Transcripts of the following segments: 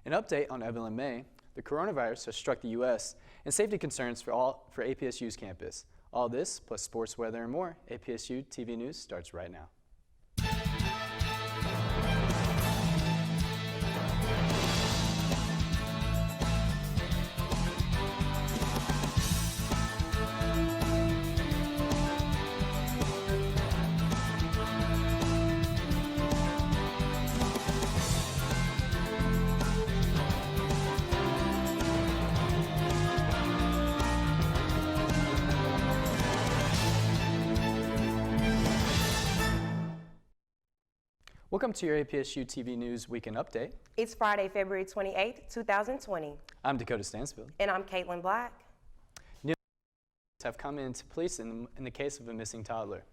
An update on Evelyn May. The coronavirus has struck the U.S. and safety concerns for APSU's campus. All this, plus sports, weather, and more. APSU-TV News starts right now. Welcome to your APSU-TV News Weekend Update. It's Friday, February 28th, 2020. I'm Dakota Stansfield. And I'm Caitlin Black. New have come into police in the case of a missing toddler.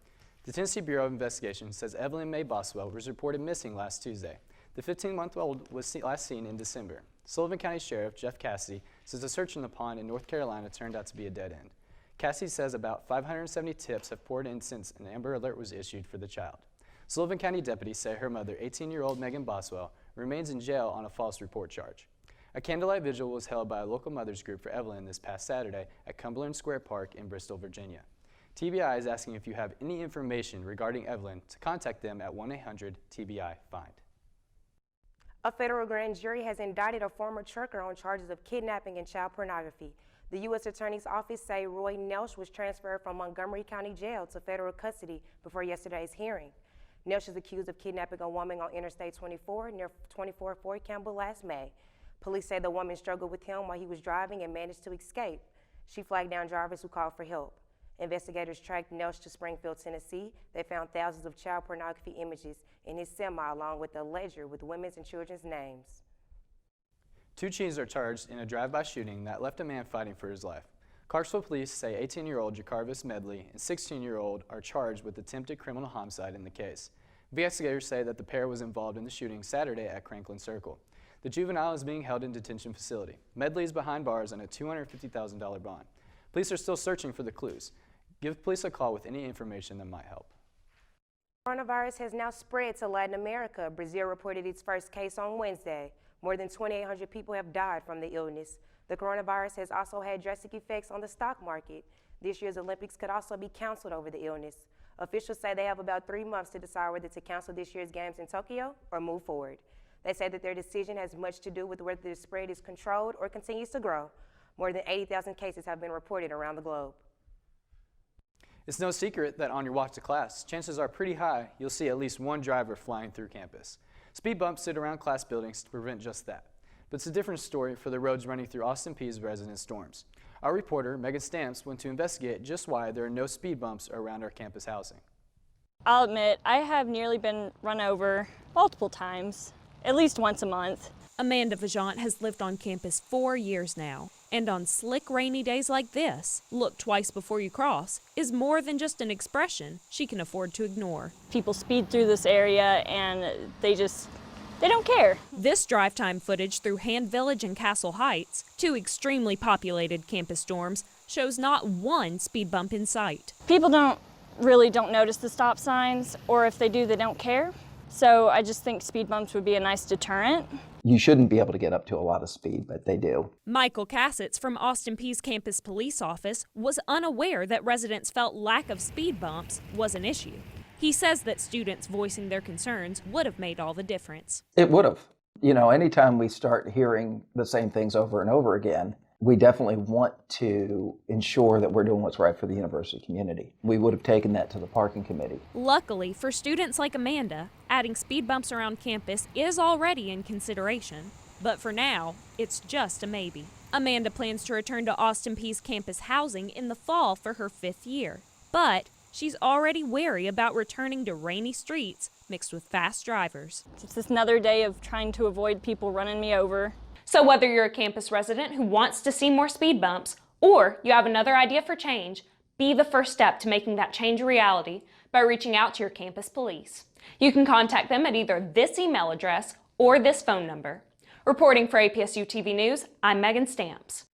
The Tennessee Bureau of Investigation says Evelyn May Boswell was reported missing last Tuesday. The 15-month-old was last seen in December. Sullivan County Sheriff Jeff Cassidy says a search in the pond in North Carolina turned out to be a dead end. Cassidy says about 570 tips have poured in since an Amber Alert was issued for the child. Sullivan County deputies say her mother, 18-year-old Megan Boswell, remains in jail on a false report charge. A candlelight vigil was held by a local mothers group for Evelyn this past Saturday at Cumberland Square Park in Bristol, Virginia. TBI is asking if you have any information regarding Evelyn to contact them at 1-800-TBI-FIND. A federal grand jury has indicted a former trucker on charges of kidnapping and child pornography. The U.S. Attorney's Office say Roy Nelsh was transferred from Montgomery County Jail to federal custody before yesterday's hearing. Nelsh is accused of kidnapping a woman on Interstate 24 near 24 Fort Campbell last May. Police say the woman struggled with him while he was driving and managed to escape. She flagged down drivers who called for help. Investigators tracked Nelsh to Springfield, Tennessee. They found thousands of child pornography images in his semi along with a ledger with women's and children's names. Two teens are charged in a drive-by shooting that left a man fighting for his life. Clarksville police say 18-year-old Jacarvis Medley and 16-year-old are charged with attempted criminal homicide in the case. Investigators say that the pair was involved in the shooting Saturday at Cranklin Circle. The juvenile is being held in detention facility. Medley is behind bars on a $250,000 bond. Police are still searching for the clues. Give police a call with any information that might help. Coronavirus has now spread to Latin America. Brazil reported its first case on Wednesday. More than 2,800 people have died from the illness. The coronavirus has also had drastic effects on the stock market. This year's Olympics could also be canceled over the illness. Officials say they have about 3 months to decide whether to cancel this year's games in Tokyo or move forward. They say that their decision has much to do with whether the spread is controlled or continues to grow. More than 80,000 cases have been reported around the globe. It's no secret that on your walk to class, chances are pretty high you'll see at least one driver flying through campus. Speed bumps sit around class buildings to prevent just that. But it's a different story for the roads running through Austin Peay's resident storms. Our reporter, Megan Stamps, went to investigate just why there are no speed bumps around our campus housing. I'll admit, I have nearly been run over multiple times, at least once a month. Amanda Vajant has lived on campus 4 years now, and on slick rainy days like this, look twice before you cross is more than just an expression she can afford to ignore. People speed through this area and they don't care. This drive time footage through Hand Village and Castle Heights, two extremely populated campus dorms, shows not one speed bump in sight. People don't notice the stop signs, or if they do, they don't care. So I just think speed bumps would be a nice deterrent. You shouldn't be able to get up to a lot of speed, but they do. Michael Cassitz from Austin Peay's campus police office was unaware that residents felt lack of speed bumps was an issue. He says that students voicing their concerns would have made all the difference. It would have. You know, anytime we start hearing the same things over and over again, we definitely want to ensure that we're doing what's right for the university community. We would have taken that to the parking committee. Luckily for students like Amanda, adding speed bumps around campus is already in consideration. But for now, it's just a maybe. Amanda plans to return to Austin Peay's campus housing in the fall for her 5th year. But she's already wary about returning to rainy streets mixed with fast drivers. It's just another day of trying to avoid people running me over. So whether you're a campus resident who wants to see more speed bumps, or you have another idea for change, be the first step to making that change a reality by reaching out to your campus police. You can contact them at either this email address or this phone number. Reporting for APSU-TV News, I'm Megan Stamps.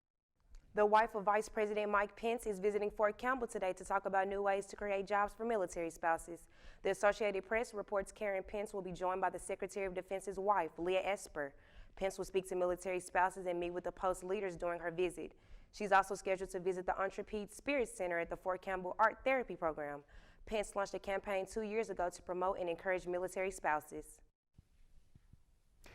The wife of Vice President Mike Pence is visiting Fort Campbell today to talk about new ways to create jobs for military spouses. The Associated Press reports Karen Pence will be joined by the Secretary of Defense's wife, Leah Esper. Pence will speak to military spouses and meet with the post leaders during her visit. She's also scheduled to visit the Intrepid Spirit Center at the Fort Campbell Art Therapy Program. Pence launched a campaign 2 years ago to promote and encourage military spouses.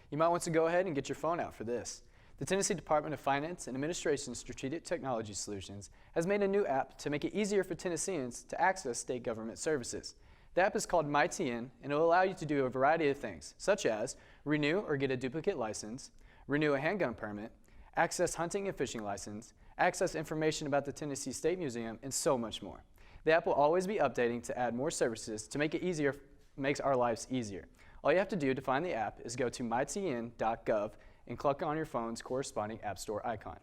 You might want to go ahead and get your phone out for this. The Tennessee Department of Finance and Administration's Strategic Technology Solutions has made a new app to make it easier for Tennesseans to access state government services. The app is called MyTN, and it will allow you to do a variety of things, such as renew or get a duplicate license, renew a handgun permit, access hunting and fishing license, access information about the Tennessee State Museum, and so much more. The app will always be updating to add more services to make it easier, makes our lives easier. All you have to do to find the app is go to mytn.gov and click on your phone's corresponding App Store icon.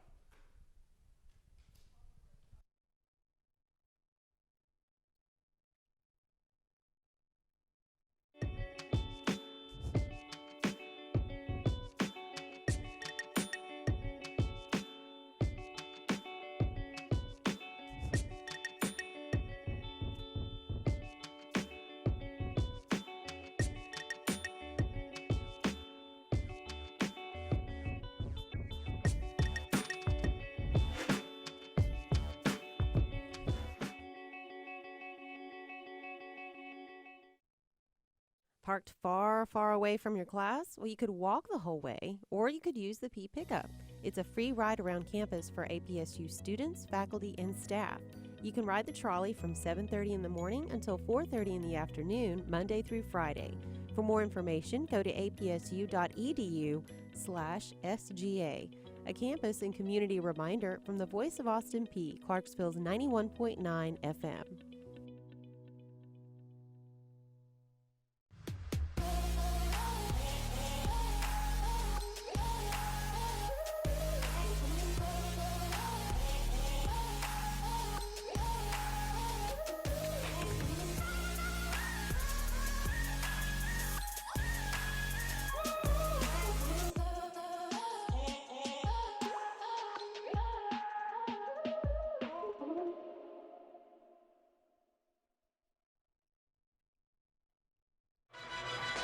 Parked far, far away from your class? Well, you could walk the whole way, or you could use the Peay pickup. It's a free ride around campus for APSU students, faculty, and staff. You can ride the trolley from 7:30 in the morning until 4:30 in the afternoon, Monday through Friday. For more information, go to apsu.edu/SGA. A campus and community reminder from the Voice of Austin Peay, Clarksville's 91.9 FM.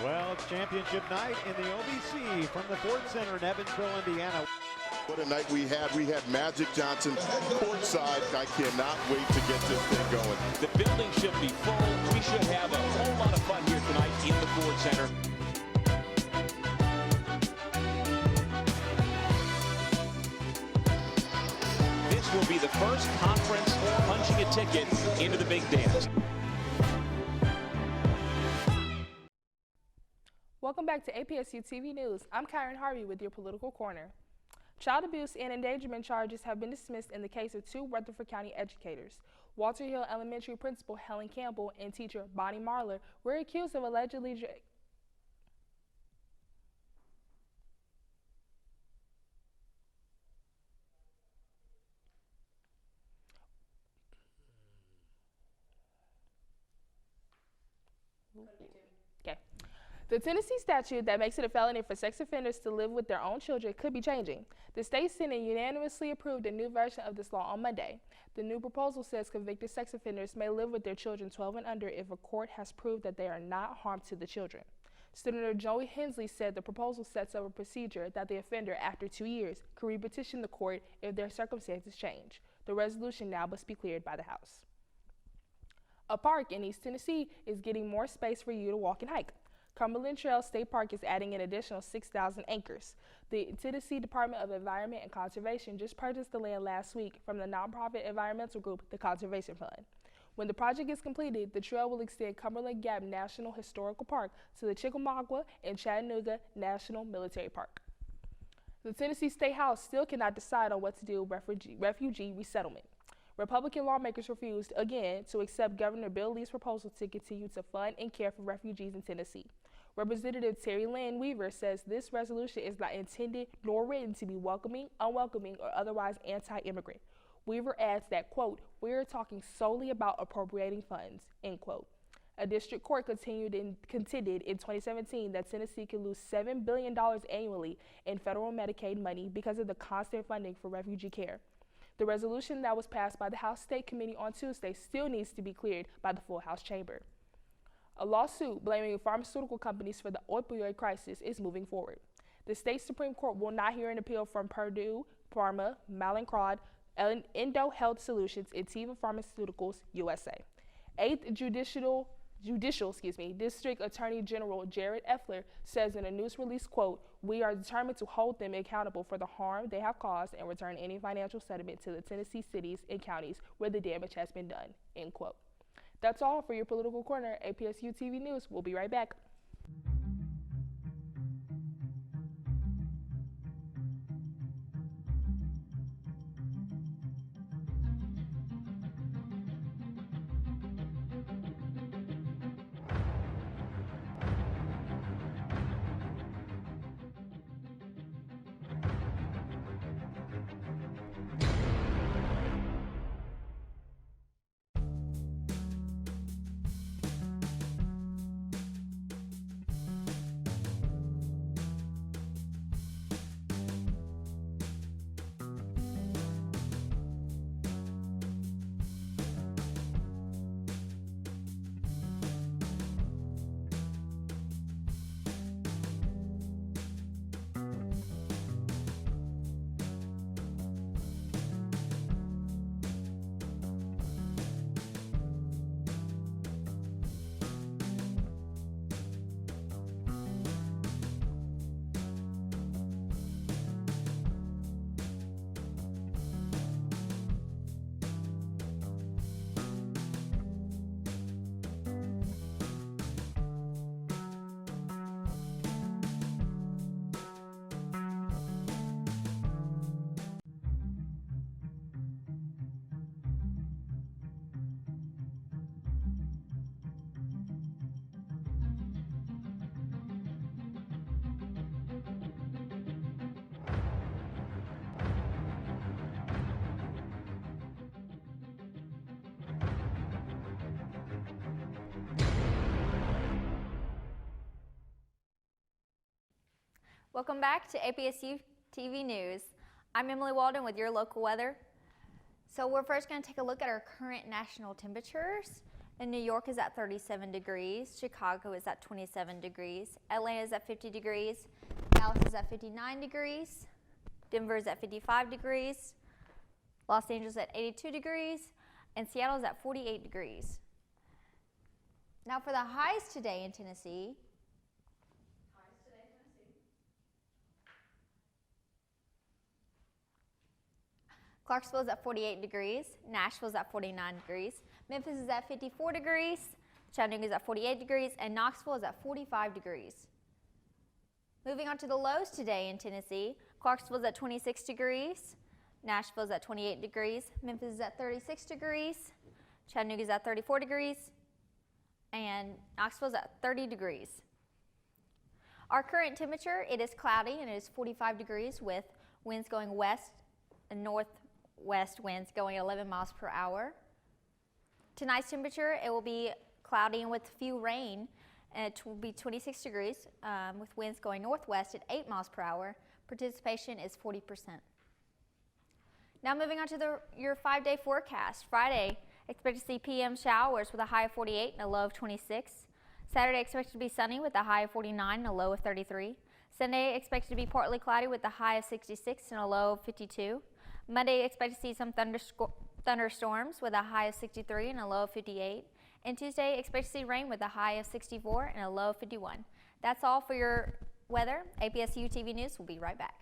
Well, it's championship night in the OVC from the Ford Center in Evansville, Indiana. What a night we had. We had Magic Johnson courtside. I cannot wait to get this thing going. The building should be full. We should have a whole lot of fun here tonight in the Ford Center. This will be the first conference punching a ticket into the big dance. Welcome back to APSU-TV News. I'm Kyron Harvey with your Political Corner. Child abuse and endangerment charges have been dismissed in the case of two Rutherford County educators. Walter Hill Elementary Principal Helen Campbell and teacher Bonnie Marler were accused of allegedly The Tennessee statute that makes it a felony for sex offenders to live with their own children could be changing. The state Senate unanimously approved a new version of this law on Monday. The new proposal says convicted sex offenders may live with their children 12 and under if a court has proved that they are not harm to the children. Senator Joey Hensley said the proposal sets up a procedure that the offender, after 2 years, could re-petition the court if their circumstances change. The resolution now must be cleared by the House. A park in East Tennessee is getting more space for you to walk and hike. Cumberland Trail State Park is adding an additional 6,000 acres. The Tennessee Department of Environment and Conservation just purchased the land last week from the nonprofit environmental group, the Conservation Fund. When the project is completed, the trail will extend Cumberland Gap National Historical Park to the Chickamauga and Chattanooga National Military Park. The Tennessee State House still cannot decide on what to do with refugee resettlement. Republican lawmakers refused again to accept Governor Bill Lee's proposal to continue to fund and care for refugees in Tennessee. Representative Terry Lynn Weaver says this resolution is not intended nor written to be welcoming, unwelcoming, or otherwise anti-immigrant. Weaver adds that, quote, "We're talking solely about appropriating funds," end quote. A district court contended in 2017 that Tennessee could lose $7 billion annually in federal Medicaid money because of the constant funding for refugee care. The resolution that was passed by the House State Committee on Tuesday still needs to be cleared by the full House chamber. A lawsuit blaming pharmaceutical companies for the opioid crisis is moving forward. The state Supreme Court will not hear an appeal from Purdue, Pharma, Mallinckrodt, Endo Health Solutions, and Teva Pharmaceuticals USA. 8th Judicial District Attorney General Jared Effler says in a news release, quote, "We are determined to hold them accountable for the harm they have caused and return any financial settlement to the Tennessee cities and counties where the damage has been done," end quote. That's all for your Political Corner. APSU-TV News. We'll be right back. Welcome back to APSU-TV News. I'm Emily Walden with your local weather. So we're first going to take a look at our current national temperatures. In New York is at 37 degrees, Chicago is at 27 degrees, Atlanta is at 50 degrees, Dallas is at 59 degrees, Denver is at 55 degrees, Los Angeles at 82 degrees, and Seattle is at 48 degrees. Now for the highs today in Tennessee. Clarksville is at 48 degrees, Nashville is at 49 degrees, Memphis is at 54 degrees, Chattanooga is at 48 degrees, and Knoxville is at 45 degrees. Moving on to the lows today in Tennessee, Clarksville is at 26 degrees, Nashville is at 28 degrees, Memphis is at 36 degrees, Chattanooga is at 34 degrees, and Knoxville is at 30 degrees. Our current temperature, it is cloudy and it is 45 degrees with winds going west and northwest winds going 11 miles per hour. Tonight's temperature, it will be cloudy and with few rain, and it will be 26 degrees with winds going northwest at 8 miles per hour. Participation is 40%. Now moving on to your 5-day forecast. Friday, expect to see PM showers with a high of 48 and a low of 26. Saturday, expected to be sunny with a high of 49 and a low of 33. Sunday, expected to be partly cloudy with a high of 66 and a low of 52. Monday, expect to see some thunderstorms with a high of 63 and a low of 58. And Tuesday, expect to see rain with a high of 64 and a low of 51. That's all for your weather. APSU-TV News will be right back.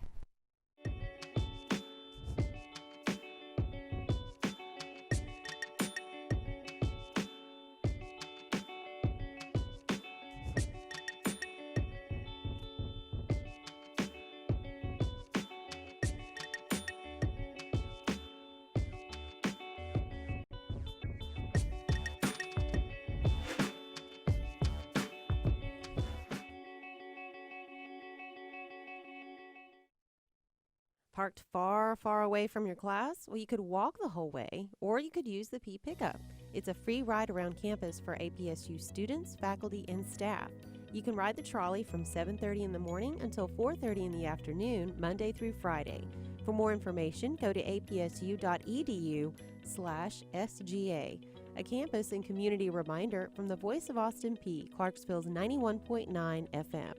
Parked far, far away from your class? Well, you could walk the whole way, or you could use the Peay pickup. It's a free ride around campus for APSU students, faculty, and staff. You can ride the trolley from 7:30 in the morning until 4:30 in the afternoon, Monday through Friday. For more information, go to apsu.edu/SGA. A campus and community reminder from the Voice of Austin Peay, Clarksville's 91.9 FM.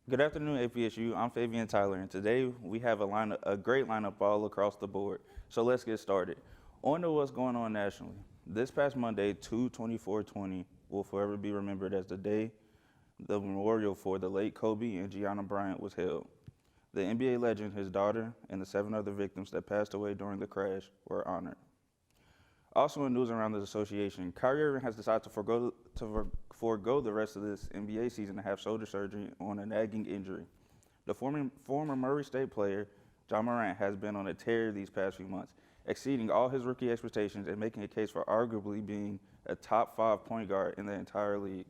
Good afternoon, APSU. I'm Fabian Tyler, and today we have a great lineup all across the board. So let's get started. On to what's going on nationally. This past Monday, 2/24/20, will forever be remembered as the day the memorial for the late Kobe and Gianna Bryant was held. The NBA legend, his daughter, and the 7 other victims that passed away during the crash were honored. Also in news around the association, Kyrie Irving has decided to forego the rest of this NBA season to have shoulder surgery on a nagging injury. The former Murray State player, John Morant, has been on a tear these past few months, exceeding all his rookie expectations and making a case for arguably being a top 5 point guard in the entire league.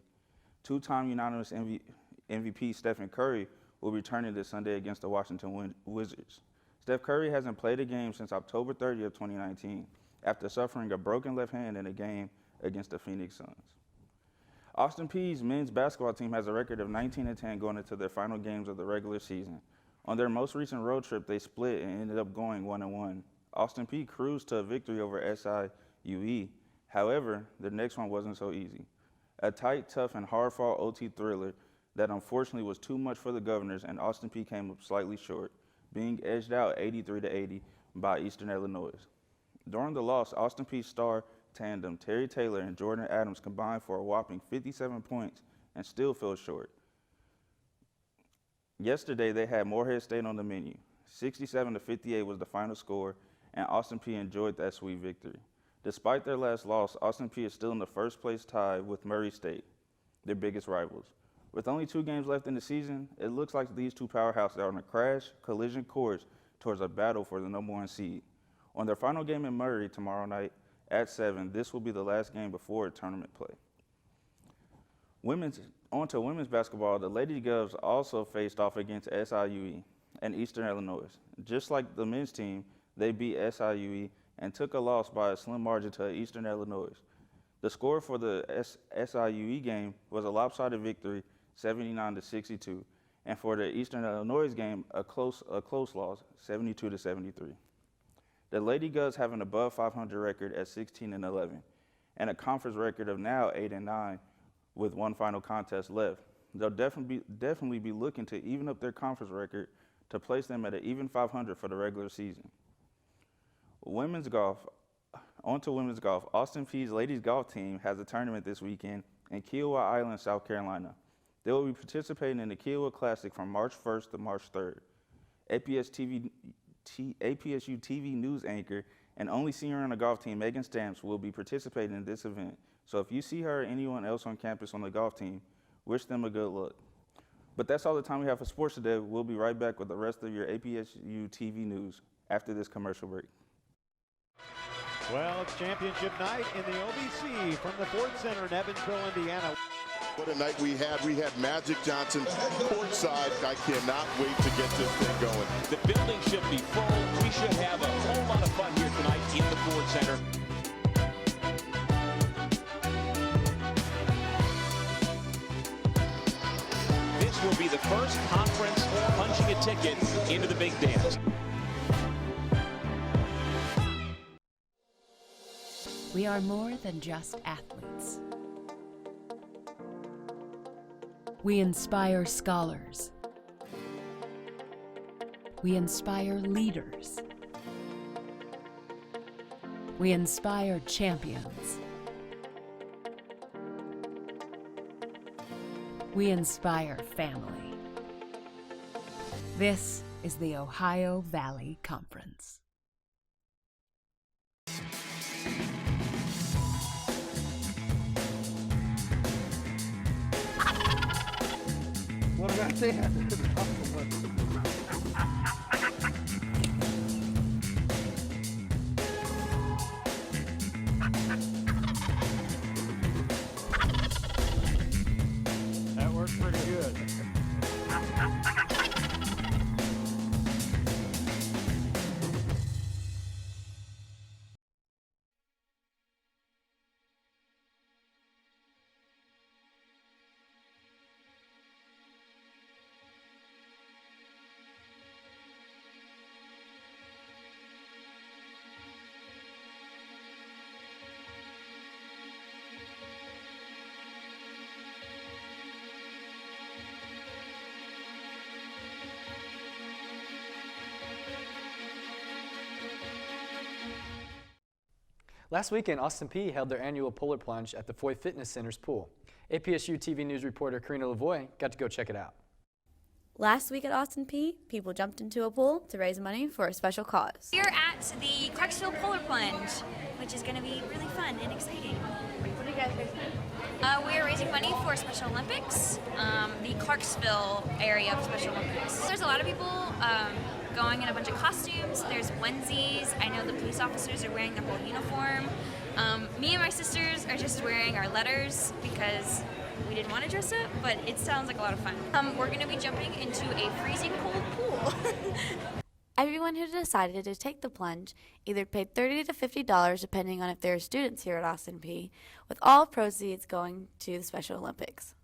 Two-time unanimous MVP Stephen Curry will be returning this Sunday against the Washington Wizards. Steph Curry hasn't played a game since October 30th, 2019, after suffering a broken left hand in a game against the Phoenix Suns. Austin Peay's men's basketball team has a record of 19-10 going into their final games of the regular season. On their most recent road trip, they split and ended up going 1-1. Austin Peay cruised to a victory over SIUE. However, the next one wasn't so easy. A tight, tough, and hard-fought OT thriller that unfortunately was too much for the Governors, and Austin Peay came up slightly short, being edged out 83-80 by Eastern Illinois. During the loss, Austin Peay's star tandem Terry Taylor and Jordan Adams combined for a whopping 57 points and still fell short. Yesterday, they had Morehead State on the menu. 67-58 was the final score, and Austin Peay enjoyed that sweet victory. Despite their last loss, Austin Peay is still in the first place tie with Murray State, their biggest rivals. With only 2 games left in the season, it looks like these two powerhouses are on a collision course towards a battle for the #1 seed. On their final game in Murray tomorrow night at 7, this will be the last game before tournament play. On to women's basketball, the Lady Govs also faced off against SIUE and Eastern Illinois. Just like the men's team, they beat SIUE and took a loss by a slim margin to Eastern Illinois. The score for the SIUE game was a lopsided victory, 79-62, and for the Eastern Illinois game, a close loss, 72-73. The Lady Govs have an above 500 record at 16-11, and a conference record of now 8-9, with one final contest left. They'll definitely be looking to even up their conference record to place them at an even 500 for the regular season. Women's golf. On to women's golf. Austin Peay's ladies golf team has a tournament this weekend in Kiowa Island, South Carolina. They will be participating in the Kiowa Classic from March 1st to March 3rd. APSU-TV news anchor and only senior on the golf team, Megan Stamps, will be participating in this event. So if you see her or anyone else on campus on the golf team, wish them a good luck. But that's all the time we have for sports today. We'll be right back with the rest of your APSU-TV news after this commercial break. Well, it's championship night in the OVC from the Ford Center in Evansville, Indiana. What a night we had. We had Magic Johnson courtside. I cannot wait to get this thing going. The building should be full. We should have a whole lot of fun here tonight in the Ford Center. This will be the first conference punching a ticket into the big dance. We are more than just athletes. We inspire scholars. We inspire leaders. We inspire champions. We inspire family. This is the Ohio Valley Conference. What did I say? That worked pretty good. Last weekend, Austin Peay held their annual polar plunge at the Foy Fitness Center's pool. APSU-TV news reporter Karina Lavoie got to go check it out. Last week at Austin Peay, people jumped into a pool to raise money for a special cause. We're at the Clarksville Polar Plunge, which is going to be really fun and exciting. What are you guys raising? We are raising money for Special Olympics, the Clarksville area of Special Olympics. There's a lot of people going in a bunch of costumes. There's onesies. I know the police officers are wearing their whole uniform. Me and my sisters are just wearing our letters because we didn't want to dress up, but it sounds like a lot of fun. We're going to be jumping into a freezing cold pool. Everyone who decided to take the plunge either paid $30 to $50 depending on if they are students here at Austin Peay, with all proceeds going to the Special Olympics.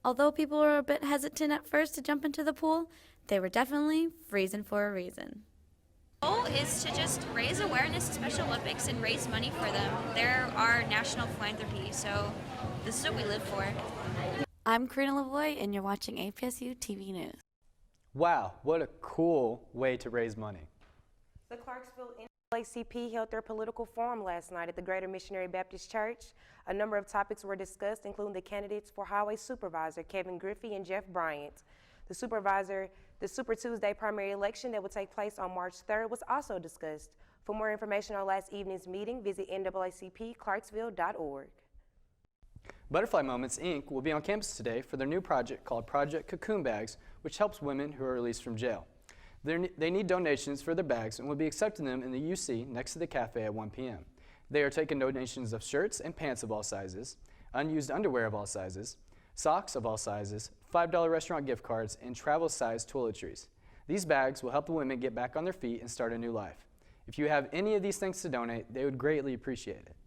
Although people were a bit hesitant at first to jump into the pool, they were definitely freezing for a reason. The goal is to just raise awareness to Special Olympics and raise money for them. They're our national philanthropy, so this is what we live for. I'm Karina Lavoie, and you're watching APSU-TV News. Wow, what a cool way to raise money. The Clarksville NAACP held their political forum last night at the Greater Missionary Baptist Church. A number of topics were discussed, including the candidates for Highway Supervisor Kevin Griffey and Jeff Bryant. The Super Tuesday primary election that will take place on March 3rd was also discussed. For more information on last evening's meeting, visit naacpclarksville.org. Butterfly Moments, Inc. will be on campus today for their new project called Project Cocoon Bags, which helps women who are released from jail. They need donations for their bags and will be accepting them in the UC next to the cafe at 1 p.m. They are taking donations of shirts and pants of all sizes, unused underwear of all sizes, socks of all sizes, $5 restaurant gift cards, and travel-sized toiletries. These bags will help the women get back on their feet and start a new life. If you have any of these things to donate, they would greatly appreciate it.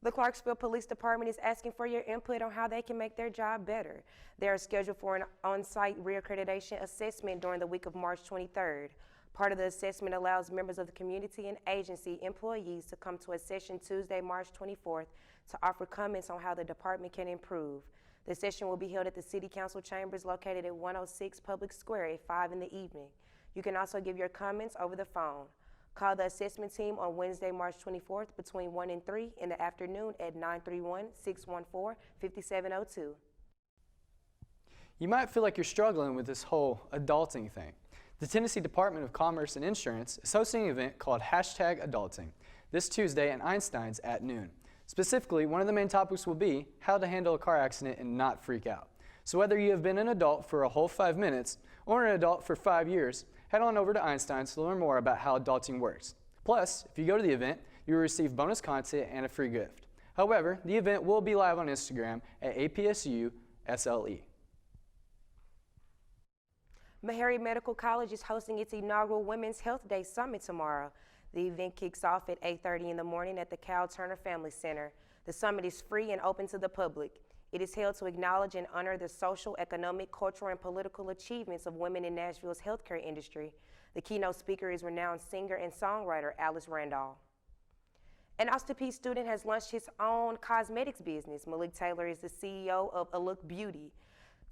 The Clarksville Police Department is asking for your input on how they can make their job better. They are scheduled for an on-site reaccreditation assessment during the week of March 23rd. Part of the assessment allows members of the community and agency employees to come to a session Tuesday, March 24th to offer comments on how the department can improve. The session will be held at the City Council chambers located at 106 Public Square at 5 in the evening. You can also give your comments over the phone. Call the assessment team on Wednesday, March 24th between 1 and 3 in the afternoon at 931-614-5702. You might feel like you're struggling with this whole adulting thing. The Tennessee Department of Commerce and Insurance is hosting an event called #Adulting this Tuesday at Einstein's at noon. Specifically, one of the main topics will be how to handle a car accident and not freak out. So whether you have been an adult for a whole 5 minutes or an adult for 5 years, head on over to Einstein's to learn more about how adulting works. Plus, if you go to the event, you will receive bonus content and a free gift. However, the event will be live on Instagram at APSU-SLE. Meharry Medical College is hosting its inaugural Women's Health Day Summit tomorrow. The event kicks off at 8:30 in the morning at the Cal Turner Family Center. The summit is free and open to the public. It is held to acknowledge and honor the social, economic, cultural, and political achievements of women in Nashville's healthcare industry. The keynote speaker is renowned singer and songwriter Alice Randall. An Austin Peay student has launched his own cosmetics business. Malik Taylor is the CEO of A Look Beauty.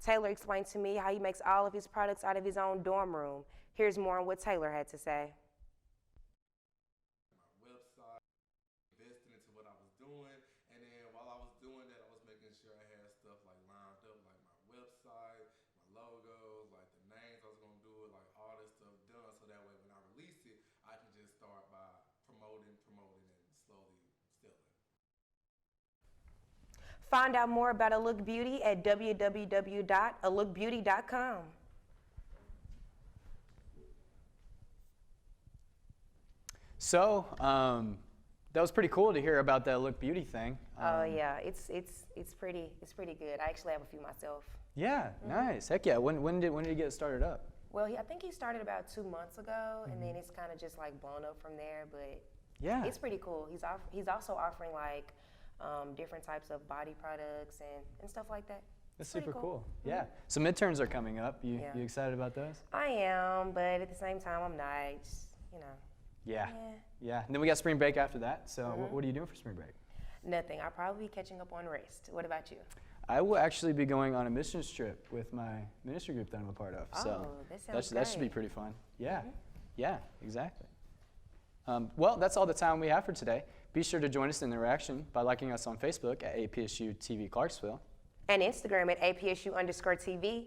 Taylor explained to me how he makes all of his products out of his own dorm room. Here's more on what Taylor had to say. Find out more about A Look Beauty at www.alookbeauty.com. So, that was pretty cool to hear about that Look Beauty thing. Oh yeah, it's pretty good. I actually have a few myself. Yeah, nice. Heck yeah. When did you get it started up? Well, I think he started about 2 months ago, and then it's kind of just like blown up from there. But yeah, it's pretty cool. He's also offering like different types of body products and stuff like that. That's super cool. Yeah. So midterms are coming up. You excited about those? I am, but at the same time, I'm not. Just, you know. Yeah. And then we got spring break after that. So what are you doing for spring break? Nothing. I'll probably be catching up on rest. What about you? I will actually be going on a missions trip with my ministry group that I'm a part of. So that sounds great. That should be pretty fun. Yeah. Yeah, exactly. Well, that's all the time we have for today. Be sure to join us in the interaction by liking us on Facebook at APSU-TV Clarksville. And Instagram at APSU_TV.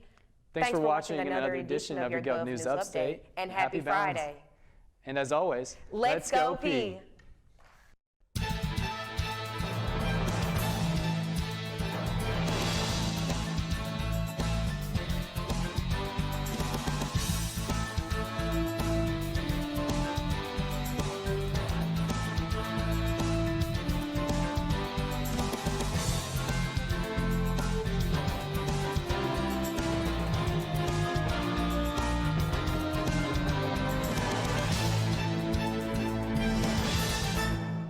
Thanks for watching another edition of your Gov News Update. And happy Friday. And as always, let's go Peay.